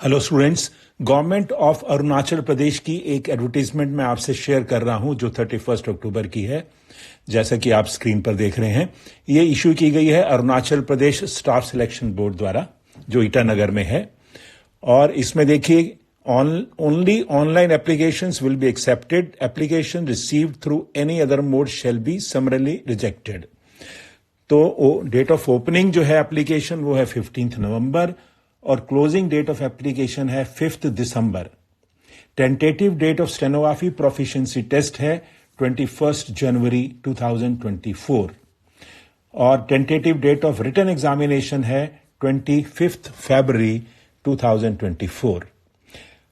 Hello students, government of Arunachal Pradesh की एक advertisement मैं आपसे शेयर कर रहा हूं जो 31 अक्टूबर की है। जैसा कि आप स्क्रीन पर देख रहे हैं, ये इशू की गई है Arunachal Pradesh staff selection board द्वारा, जो ईटानगर में है। और इसमें देखिए, only online applications will be accepted, application received through any other mode shall be समरली rejected. तो डेट ऑफ ओपनिंग जो है एप्लीकेशन वो है 15 नवंबर और क्लोजिंग डेट ऑफ एप्लीकेशन है 5 दिसंबर। Tentative date of stenography proficiency test है 21 जनवरी 2024 और tentative date of written examination है 25 फरवरी 2024।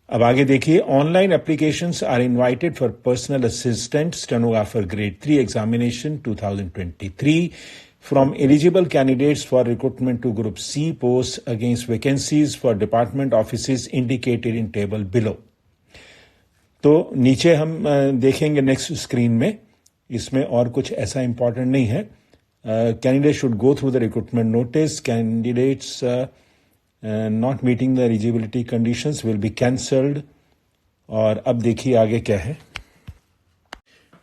अब आगे देखिए, online applications are invited for personal assistant stenographer grade 3 examination 2023 from eligible candidates for recruitment to Group C posts against vacancies for department offices indicated in table below। तो नीचे हम देखेंगे next screen में, इसमें और कुछ ऐसा इंपॉर्टेंट नहीं है। Candidate should go through the recruitment notice, candidates not meeting the eligibility conditions will be cancelled. और अब देखिए आगे क्या है।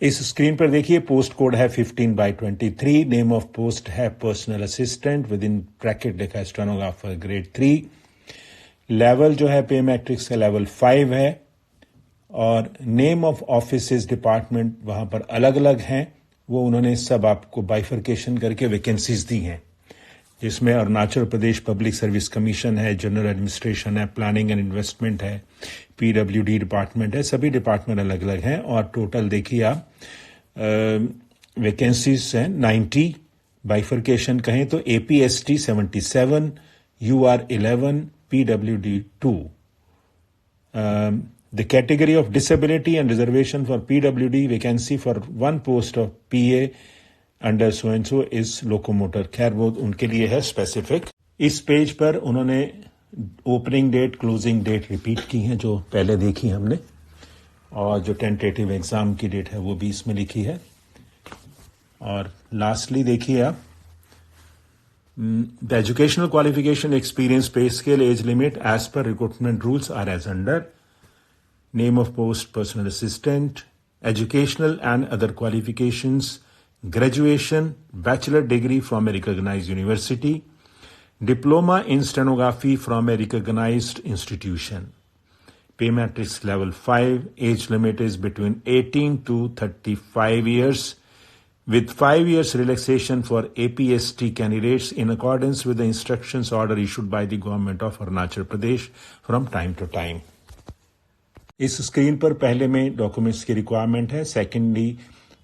इस स्क्रीन पर देखिए, पोस्ट कोड है 15/23, नेम ऑफ पोस्ट है personal assistant, with in bracket लिखा है स्टेनोग्राफर ग्रेड 3। लेवल जो है पे मैट्रिक्स का लेवल 5 है और नेम ऑफ ऑफिसेज डिपार्टमेंट वहां पर अलग अलग हैं, वो उन्होंने सब आपको बाइफर्केशन करके वैकेंसीज दी हैं, जिसमें Arunachal Pradesh public service commission है, जनरल एडमिनिस्ट्रेशन है, प्लानिंग एंड इन्वेस्टमेंट है, पीडब्ल्यूडी डिपार्टमेंट है, सभी डिपार्टमेंट अलग अलग हैं। और टोटल देखिए आप वैकेंसीज हैं 90, बाइफर्केशन कहें तो APST 77, UR 11, PWD 2। The category of disability and reservation for PWD vacancy for one post of PA under so and so is locomotor. खैर वो उनके लिए है स्पेसिफिक। इस पेज पर उन्होंने opening date, closing date repeat की हैं जो पहले देखी हमने, और जो टेंटेटिव एग्जाम की डेट है वो भी इसमें लिखी है। और लास्टली देखिए आप, the educational qualification, experience, pay scale, age limit as per recruitment rules are as under. Name of post personal assistant, educational and other qualifications, graduation, bachelor degree from a recognized university, diploma in stenography from a recognized institution. Pay matrix level 5, age limit is between 18 to 35 years, with 5 years relaxation for APST candidates in accordance with the instructions order issued by the government of Arunachal Pradesh from time to time. इस screen पर पहले में documents की requirement है।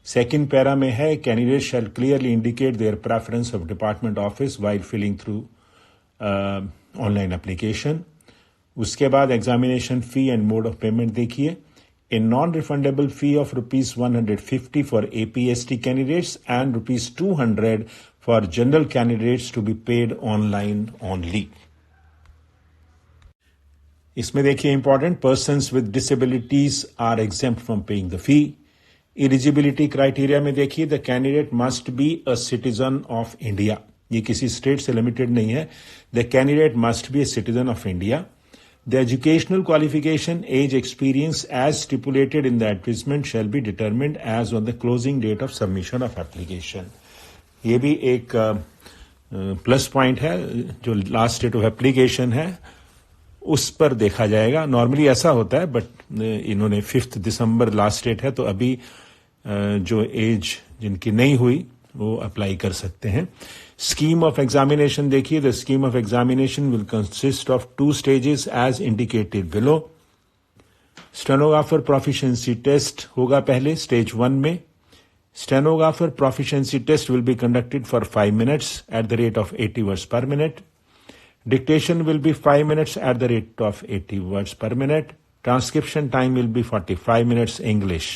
Second para में है, candidate shall clearly indicate their preference of department office while filling through online application. उसके बाद examination fee and mode of payment देखिए, a non refundable fee of ₹150 for APST candidates and ₹200 for general candidates to be paid online only. इसमें देखिए important, persons with disabilities are exempt from paying the fee. Eligibility criteria में देखिए, the candidate must be a citizen of India. ये किसी state से limited नहीं है, the candidate must be a citizen of India. The educational qualification, age, experience as stipulated in the advertisement shall be determined as on the closing date of submission of application. ये भी एक plus point है, जो last date of application है उस पर देखा जाएगा। नॉर्मली ऐसा होता है, बट इन्होंने 5 दिसंबर लास्ट डेट है, तो अभी जो एज जिनकी नहीं हुई वो अप्लाई कर सकते हैं। स्कीम ऑफ एग्जामिनेशन देखिए, the scheme of examination will consist of 2 stages as indicated below. Stenographer proficiency test होगा पहले स्टेज 1 में। Stenographer proficiency test will be conducted for 5 minutes at the rate of 80 words per minute. Dictation will be 5 minutes at the rate of 80 words per minute. Transcription time will be 45 minutes English.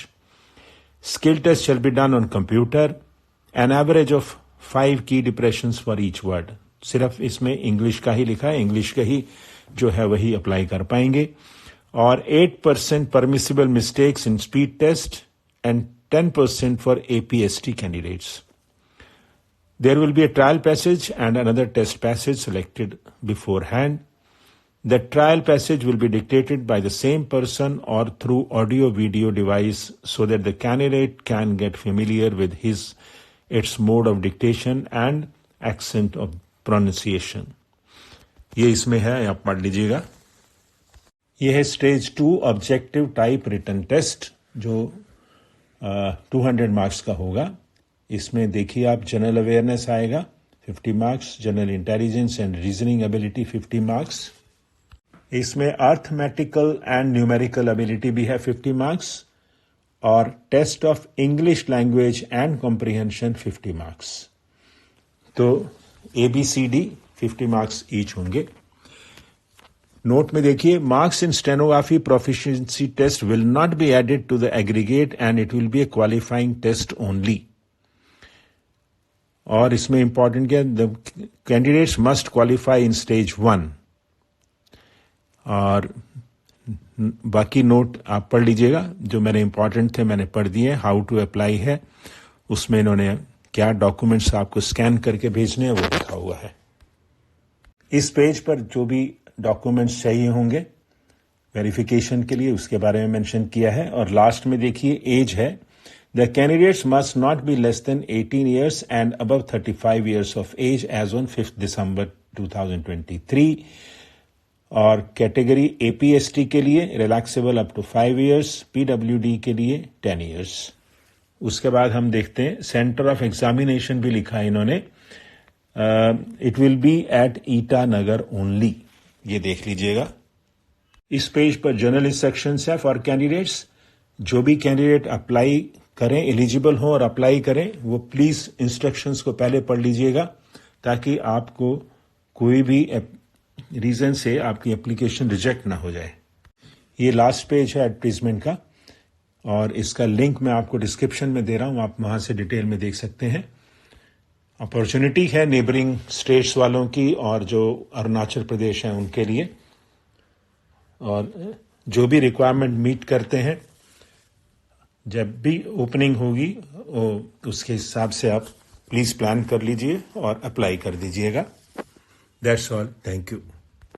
Skill test shall be done on computer. An average of 5 key depressions for each word. सिर्फ इसमें English का ही लिखा है, English का ही जो है वही apply कर पाएंगे। और 8% permissible mistakes in speed test and 10% for APST candidates. There will be a trial passage and another test passage selected beforehand. The trial passage will be dictated by the same person or through audio-video device so that the candidate can get familiar with its mode of dictation and accent of pronunciation. ये इसमें है, आप पढ़ लीजिएगा. ये है stage 2 objective type written test जो 200 marks का होगा. इसमें देखिए आप जनरल अवेयरनेस आएगा 50 marks, general intelligence and reasoning ability 50 marks. इसमें अर्थमेटिकल एंड न्यूमेरिकल एबिलिटी भी है 50 मार्क्स और test of English language and comprehension 50 marks. तो ABCD 50 मार्क्स ईच होंगे. नोट में देखिए, marks in stenography proficiency test will not be added to the aggregate and it will be a qualifying test only. और इसमें important क्या, the candidates must qualify in stage 1. और बाकी note आप पढ़ लीजिएगा, जो मेरे इंपॉर्टेंट थे मैंने पढ़ दिए. हाउ टू अप्लाई है, उसमें इन्होंने क्या डॉक्यूमेंट्स आपको स्कैन करके भेजने हैं वो लिखा हुआ है. इस पेज पर जो भी डॉक्यूमेंट्स चाहिए होंगे वेरिफिकेशन के लिए उसके बारे में मेंशन किया है. और लास्ट में देखिए एज है, the candidates must not be less than 18 years and above 35 years of age as on 5 December 2023. और कैटेगरी APST के लिए relaxable up to 5 years, PWD के लिए 10 years. उसके बाद हम देखते हैं सेंटर ऑफ एग्जामिनेशन भी लिखा है इन्होंने. It will be at Itanagar only. ये देख लीजिएगा. इस पेज पर जनरल इंस्ट्रक्शंस है फॉर कैंडिडेट्स. जो भी कैंडिडेट अप्लाई करें, एलिजिबल हो और अप्लाई करें, वो प्लीज इंस्ट्रक्शंस को पहले पढ़ लीजिएगा ताकि आपको कोई भी रीजन से आपकी एप्लीकेशन रिजेक्ट ना हो जाए. ये लास्ट पेज है एडवर्टीजमेंट का और इसका लिंक मैं आपको डिस्क्रिप्शन में दे रहा हूं, आप वहां से डिटेल में देख सकते हैं. अपॉर्चुनिटी है नेबरिंग स्टेट्स वालों की और जो अरुणाचल प्रदेश है उनके लिए. और जो भी रिक्वायरमेंट मीट करते हैं, जब भी ओपनिंग होगी उसके हिसाब से आप प्लीज प्लान कर लीजिए और अप्लाई कर दीजिएगा. That's all. Thank you.